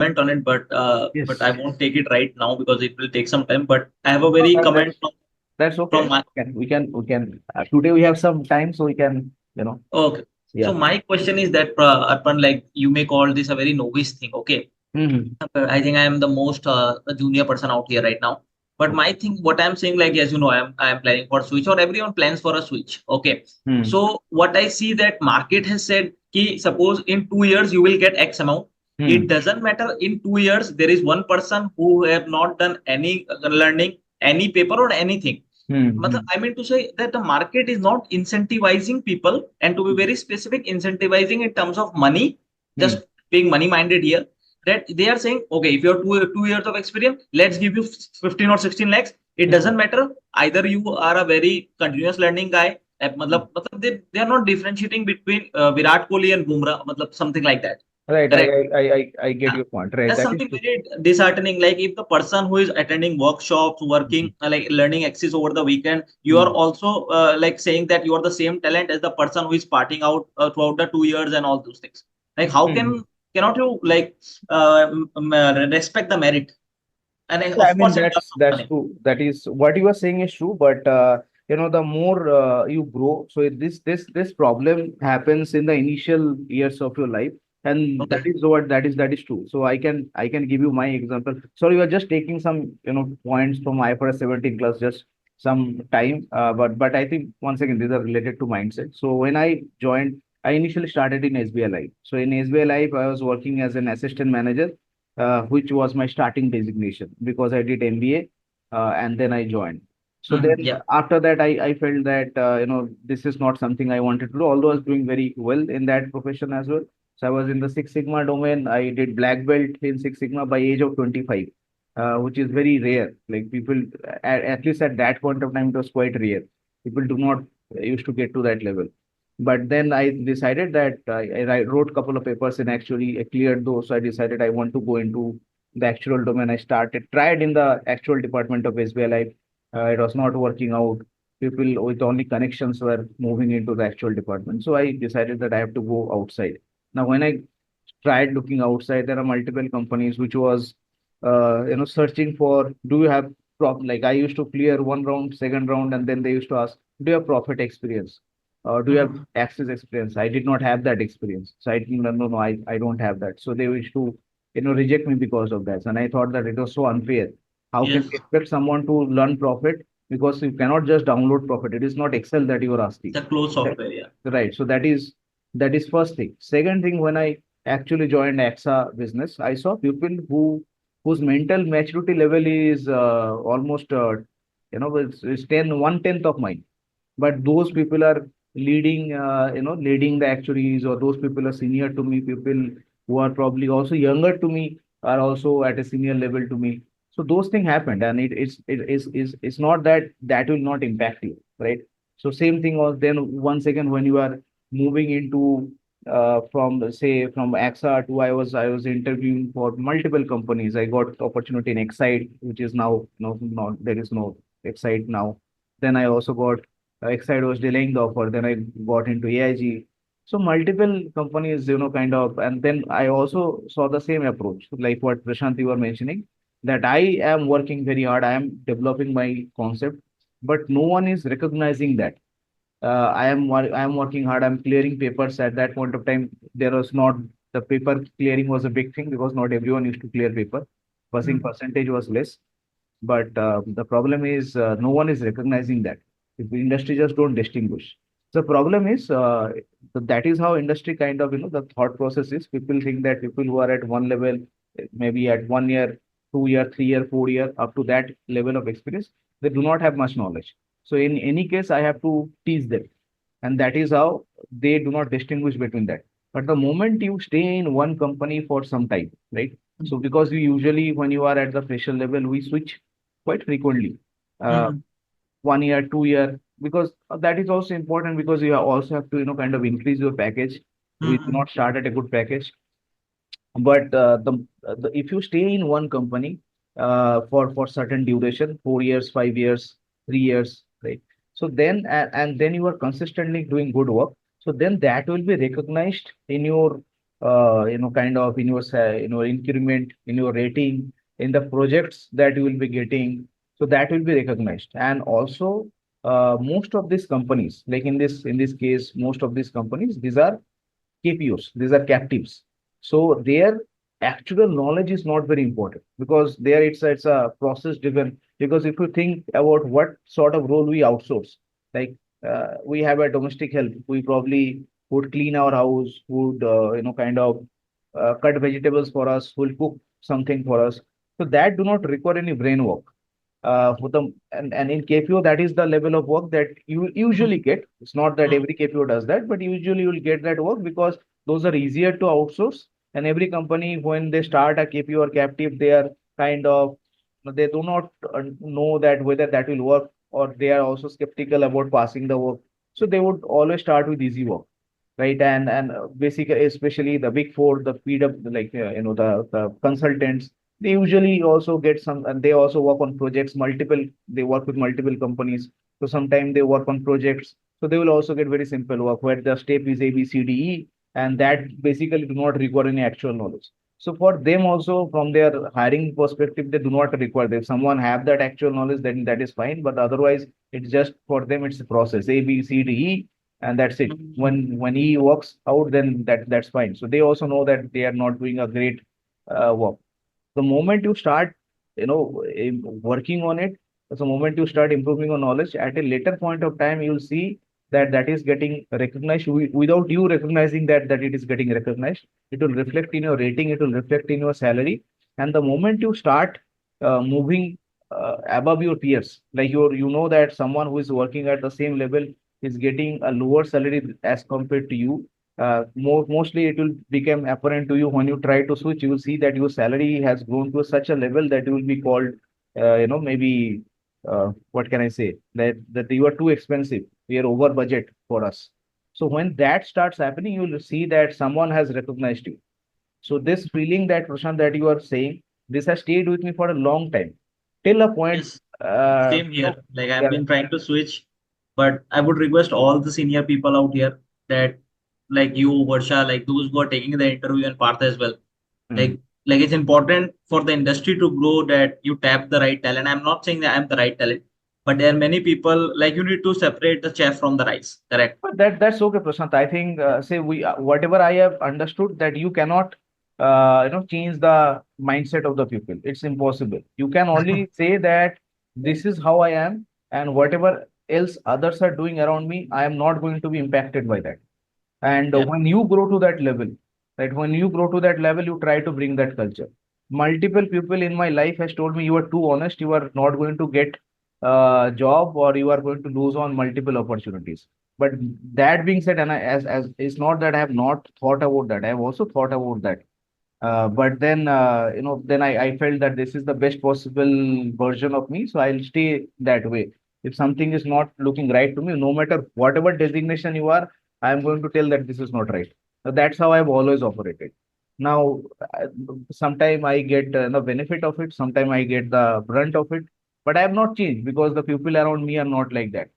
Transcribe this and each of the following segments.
comment on it, but I Yes. won't take it right now because it will take some time. But I have a No, very comment that's from okay. my. Today we have some time, so we can, Okay. So yeah. my question is that, Arpan, like you may call this a very novice thing. Okay. Mm-hmm. I think I am the most junior person out here right now. But my thing, what I'm saying, like as you know, I'm planning for switch, or everyone plans for a switch. Okay. Mm-hmm. So what I see that market has said, ki suppose in 2 years you will get X amount. It doesn't matter in 2 years there is one person who have not done any learning, any paper or anything. Mm-hmm. I mean to say that the market is not incentivizing people, and to be very specific, incentivizing in terms of money, Mm-hmm. just being money minded here. That they are saying, okay, if you have 2 years of experience, let's give you 15 or 16 lakhs. It doesn't matter. Either you are a very continuous learning guy. They are not differentiating between Virat Kohli and Bumrah, something like that. Right. Correct. I get Yeah. your point. Right. That's That is something true. very disheartening. Like if the person who is attending workshops, working, like learning Axis over the weekend, you are Mm-hmm. also like saying that you are the same talent as the person who is partying out throughout the 2 years and all those things. Like how cannot you like respect the merit? And Yeah, I of mean course, in terms that's of that's money. true. That is what you are saying is true, but the more you grow, so this problem happens in the initial years of your life, and Okay. that is true. So I can give you my example. So you are just taking some points from IFRS 17 class, just some time, but I think once again these are related to mindset. So when I joined, I initially started in SBI Life. So in SBI Life, I was working as an assistant manager, which was my starting designation because I did MBA, and then I joined. So then Yeah. after that, I felt that this is not something I wanted to do. Although I was doing very well in that profession as well. So I was in the Six Sigma domain. I did black belt in Six Sigma by age of 25, which is very rare. Like people, at least at that point of time, it was quite rare. People do not used to get to that level. But then I decided that I wrote a couple of papers in Actuary, I cleared those. So I decided I want to go into the actual domain. I tried in the actual department of SBI Life. It was not working out. People with only connections were moving into the actual department. So I decided that I have to go outside. Now, when I tried looking outside, there are multiple companies which was, searching for, do you have like I used to clear one round, second round, and then they used to ask, do you have profit experience? Do you have Mhm. access experience? I did not have that experience. So I didn't, no, no, I don't have that. So they used to, reject me because of that. And I thought that it was so unfair. How can we Yes. expect someone to learn profit? Because you cannot just download profit. It is not Excel that you are asking. The closed Right. software. Yeah. Right. So that is first thing. Second thing, when I actually joined AXA business, I saw people whose mental maturity level is almost it's 1/10 of mine. But those people are leading the actuaries, or those people are senior to me. People who are probably also younger to me are also at a senior level to me. So those things happened, and it's not that will not impact you, right? So same thing was then once again when you are moving into from say from AXA to I was interviewing for multiple companies. I got opportunity in Excite, which is now not there is no Excite now. Then I also got Excite was delaying the offer. Then I got into AIG. So multiple companies, kind of, and then I also saw the same approach, like what Prashant you were mentioning, that I am working very hard. I am developing my concept, but no one is recognizing that. I am working hard. I'm clearing papers. At that point of time, there was not the paper clearing was a big thing because not everyone used to clear paper. Passing Mhm. percentage was less, but the problem is no one is recognizing that. If the industry just don't distinguish. The problem is that is how industry kind of the thought process is. People think that people who are at one level, maybe at 1 year, 2 year, 3 year, 4 year, up to that level of experience, they do not have much knowledge. So in any case, I have to teach them, and that is how they do not distinguish between that. But the moment you stay in one company for some time, right? So because you usually when you are at the fresher level, we switch quite frequently. Uh, Mhm. 1 year, 2 year, because that is also important because you also have to kind of increase your package. We do Mhm. not start at a good package, but if you stay in one company for certain duration, 4 years, 5 years, 3 years, right? So then and then you are consistently doing good work. So then that will be recognized in your kind of in your, increment, in your rating, in the projects that you will be getting. So that will be recognized. And also, most of these companies, like in this case, most of these companies, these are KPOs, these are captives. So their actual knowledge is not very important because there it's a process driven. Because if you think about what sort of role we outsource, like we have a domestic help, we probably would clean our house, would kind of cut vegetables for us, will cook something for us. So that do not require any brain work. And in KPO, that is the level of work that you usually get. It's not that Mm, every KPO does that, but usually you'll get that work because those are easier to outsource. And every company, when they start a KPO or captive, they are kind of, they do not know that whether that will work, or they are also skeptical about passing the work. So they would always start with easy work, right? And basically, especially the big four, the PW, like the consultants, they usually also get some, and they also work on projects. They work with multiple companies, so sometimes they work on projects. So they will also get very simple work where the step is A, B, C, D, E, and that basically do not require any actual knowledge. So for them also, from their hiring perspective, they do not require. If someone have that actual knowledge, then that is fine. But otherwise, it's just for them, it's a process A, B, C, D, E, and that's it. mm, When he works out, then that's fine. So they also know that they are not doing a great work. The moment you start, working on it, the moment you start improving your knowledge, at a later point of time, you'll see that that is getting recognized without you recognizing that it is getting recognized. It will reflect in your rating, it will reflect in your salary. And the moment you start moving above your peers, like you know that someone who is working at the same level is getting a lower salary as compared to you. Mostly it will become apparent to you when you try to switch. You will see that your salary has grown to such a level that you will be called, maybe, what can I say? That you are too expensive. We are over budget for us. So when that starts happening, you will see that someone has recognized you. So this feeling that Prashant that you are saying, this has stayed with me for a long time, till a point. yes, Uh, same you here. know, Like I've yeah. been trying to switch, but I would request all the senior people out here that, like you, Varsha, like those who are taking the interview and Partha as well. Mm. Like it's important for the industry to grow that you tap the right talent. I'm not saying that I'm the right talent, but there are many people like you need to separate the chaff from the rice. Correct. But that's okay, Prashant. I think, say we whatever I have understood, that you cannot change the mindset of the people. It's impossible. You can only say that this is how I am, and whatever else others are doing around me, I am not going to be impacted by that. And Yeah. when you grow to that level, right, when you grow to that level, you try to bring that culture. Multiple people in my life has told me, you are too honest, you are not going to get a job, or you are going to lose on multiple opportunities. But that being said, and as it's not that I have not thought about that, I have also thought about that. But then, then I felt that this is the best possible version of me, so I'll stay that way. If something is not looking right to me, no matter whatever designation you are, I'm going to tell that this is not right. So that's how I've always operated. Now, sometime I get the benefit of it, sometime I get the brunt of it, but I have not changed because the people around me are not like that.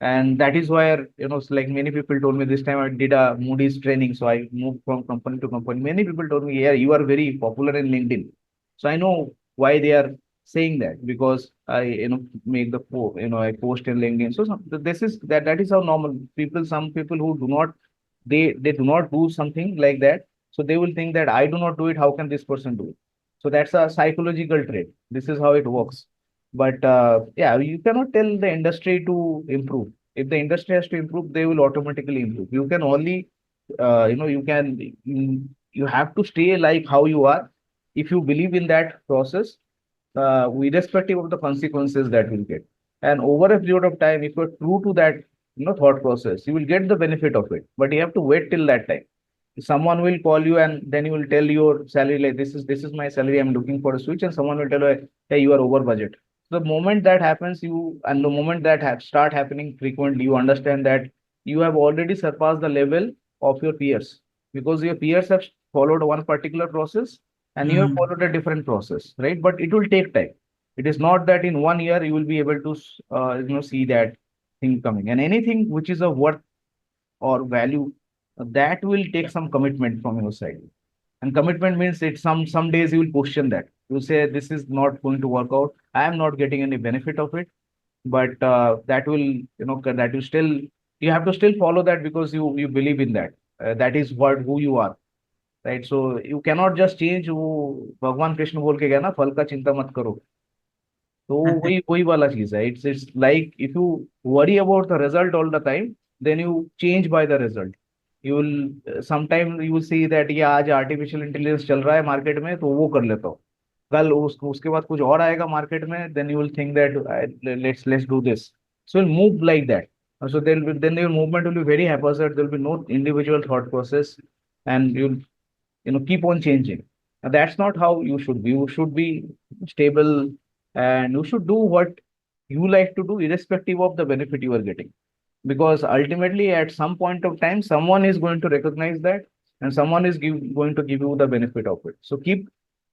And that is where, like many people told me this time I did a Moody's training. So I moved from company to company. Many people told me, yeah, you are very popular in LinkedIn. So I know why they are saying that, because I, make I post in LinkedIn. So this is that is how normal people, some people who do not, they do not do something like that. So they will think that I do not do it. How can this person do it? So that's a psychological trait. This is how it works. But yeah, you cannot tell the industry to improve. If the industry has to improve, they will automatically improve. You can only, you have to stay like how you are. If you believe in that process, irrespective of the consequences that will get. And over a period of time, if you're true to that, thought process, you will get the benefit of it. But you have to wait till that time. Someone will call you, and then you will tell your salary, like, this is my salary, I'm looking for a switch, and someone will tell you, hey, you are over budget. The moment that happens, and the moment that start happening frequently, you understand that you have already surpassed the level of your peers, because your peers have followed one particular process and you have Mhm. followed a different process, right? But it will take time. It is not that in 1 year you will be able to see that thing coming. And anything which is of worth or value, that will take Yeah. some commitment from your side. And commitment means it some days you will question that. You say this is not going to work out. I am not getting any benefit of it. But that will, that you still, you have to still follow that because you believe in that. That is what who you are, right? So you cannot just change. वो भगवान कृष्ण बोल के गया ना, फल का चिंता मत करो. तो वही वही वाला चीज है. It's like if you worry about the result all the time, then you change by the result. You will sometime you will see that ये आज आर्टिफिशियल इंटेलिजेंस चल रहा है मार्केट में तो वो कर लेता हूँ. कल उसके बाद कुछ और आएगा मार्केट में, then you will think that let's do this. So you'll move like that. So then your movement will be very haphazard. There will be no individual thought process, and you'll keep on changing. And that's not how you should be. You should be stable, and you should do what you like to do irrespective of the benefit you are getting, because ultimately at some point of time someone is going to recognize that, and someone is going to give you the benefit of it. So keep,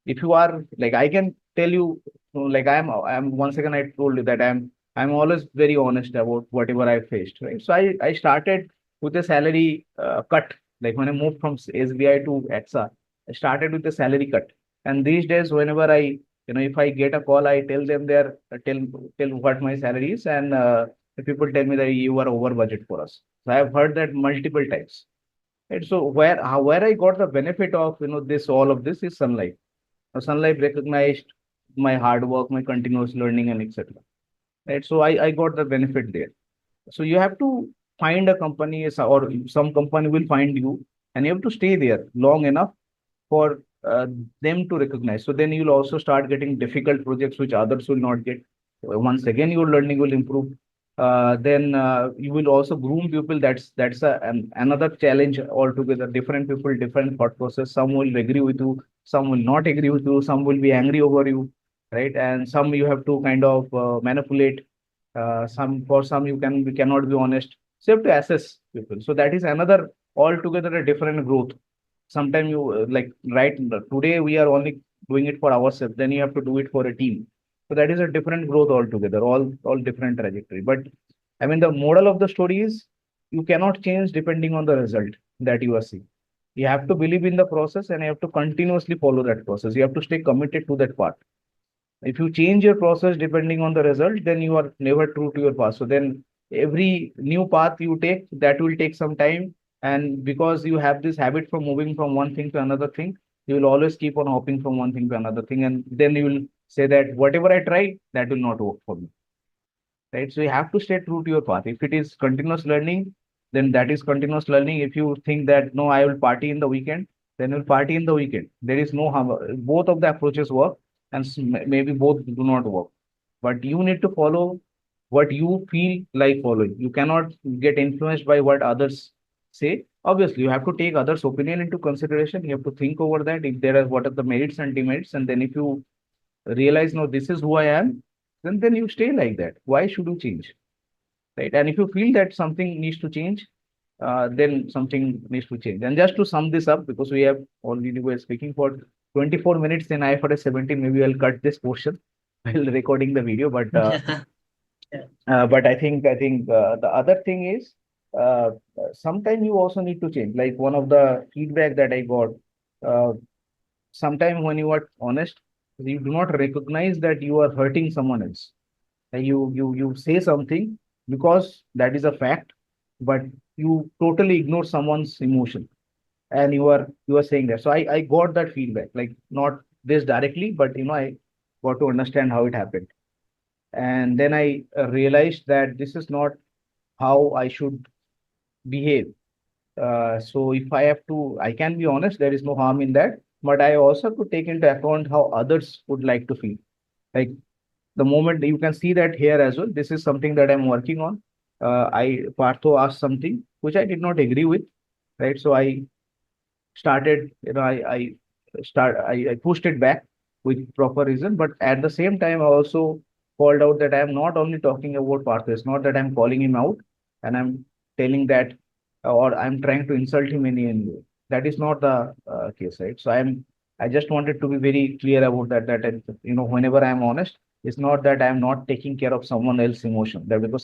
if you are like, I can tell you, like I'm once again, I told you that I'm always very honest about whatever I faced, right? So I started with a salary cut. Like when I moved from SBI to AXA, I started with a salary cut. And these days whenever I, if I get a call, I tell them their tell what my salary is, and the people tell me that you are over budget for us. So I have heard that multiple times. Right? So where I got the benefit of, this, all of this is Sunlight. Now, Sunlight recognized my hard work, my continuous learning, and etc. Right? So I got the benefit there. So you have to find a company, or some company will find you, and you have to stay there long enough for them to recognize. So then you'll also start getting difficult projects which others will not get. Once again, your learning will improve. Then you will also groom people. That's another challenge altogether. Different people, different thought process. Some will agree with you, some will not agree with you, some will be angry over you, right? And some you have to kind of manipulate. Some we cannot be honest. So you have to assess people. So that is another altogether a different growth. Sometimes you like, right, today we are only doing it for ourselves, then you have to do it for a team. So that is a different growth altogether, all different trajectory. But I mean, the moral of the story is you cannot change depending on the result that you are seeing. You have to believe in the process, and you have to continuously follow that process. You have to stay committed to that part. If you change your process depending on the result, then you are never true to your past. So then every new path you take, that will take some time. And because you have this habit from moving from one thing to another thing, you will always keep on hopping from one thing to another thing. And then you will say that whatever I try, that will not work for me. Right? So you have to stay true to your path. If it is continuous learning, then that is continuous learning. If you think that no, I will party in the weekend, then you'll party in the weekend. There is no harm. Both of the approaches work, and maybe both do not work. But you need to follow what you feel like following. You cannot get influenced by what others say. Obviously, you have to take others' opinion into consideration. You have to think over that, if there are what are the merits and demerits, and then if you realize, no, this is who I am, then you stay like that. Why should you change? Right? And if you feel that something needs to change, then something needs to change. And just to sum this up, because we have already were speaking for 24 minutes in IFRS 17, maybe I'll cut this portion while recording the video. But I think the other thing is, sometimes you also need to change. Like one of the feedback that I got, uh, sometime when you are honest, you do not recognize that you are hurting someone else. You say something because that is a fact, but you totally ignore someone's emotion, and you are saying that. So I got that feedback, like not this directly, but I got to understand how it happened. And then I realized that this is not how I should behave. So if I have to, I can be honest, there is no harm in that, but I also have to take into account how others would like to feel. Like the moment you can see that here as well, this is something that I'm working on. I Partho asked something which I did not agree with, right? So I started, I pushed it back with proper reason, but at the same time, I also called out that I am not only talking about Partha. It's not that I'm calling him out and I'm telling that, or I'm trying to insult him in any way. That is not the case, right? So I just wanted to be very clear about that, whenever I'm honest, it's not that I'm not taking care of someone else's emotion, that because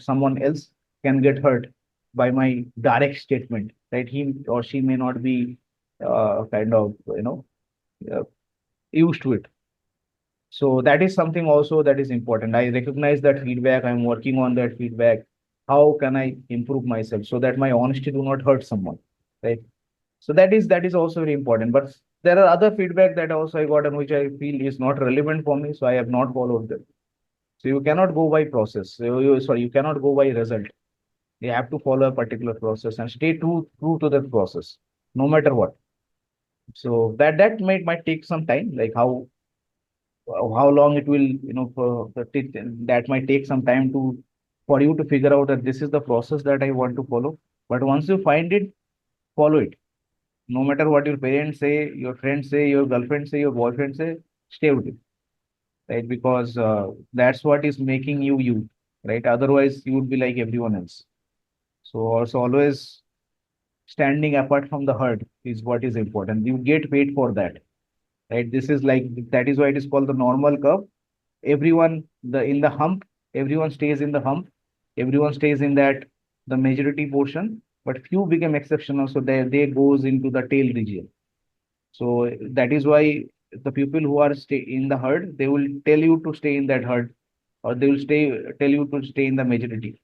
someone else can get hurt by my direct statement. right? He or she may not be kind of, uh, used to it. So that is something also that is important. I recognize that feedback. I'm working on that feedback. How can I improve myself so that my honesty do not hurt someone, right? So that is also very important. But there are other feedback that also I got and which I feel is not relevant for me, so I have not followed them. So you cannot go by process. Sorry, you cannot go by result. You have to follow a particular process and stay true to that process, no matter what. So that might take some time, like how long it will, that might take some time to for you to figure out that this is the process that I want to follow. But once you find it, follow it. No matter what your parents say, your friends say, your girlfriend say, your boyfriend say, stay with it, right? Because that's what is making you, right? Otherwise, you would be like everyone else. So also always standing apart from the herd is what is important. You get paid for that, right? This is like that is why it is called the normal curve. Everyone the in the hump, everyone stays in the hump, everyone stays in that the majority portion, but few become exceptional, so they goes into the tail region. So that is why the people who are stay in the herd, they will tell you to stay in that herd, or they will tell you to stay in the majority,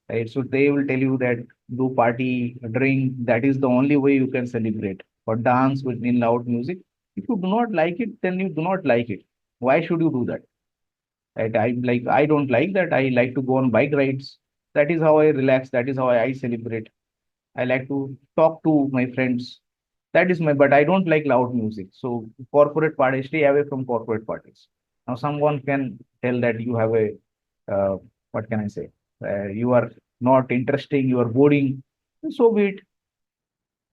right? So they will tell you that do party, drink, that is the only way you can celebrate, or dance with in loud music. If you do not like it, then you do not like it. Why should you do that? Right? I don't like that. I like to go on bike rides. That is how I relax. That is how I celebrate. I like to talk to my friends. That is but I don't like loud music. So corporate parties, stay away from corporate parties. Now someone can tell that you have what can I say? You are not interesting, you are boring. So be it.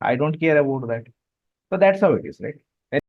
I don't care about that. So that's how it is, right?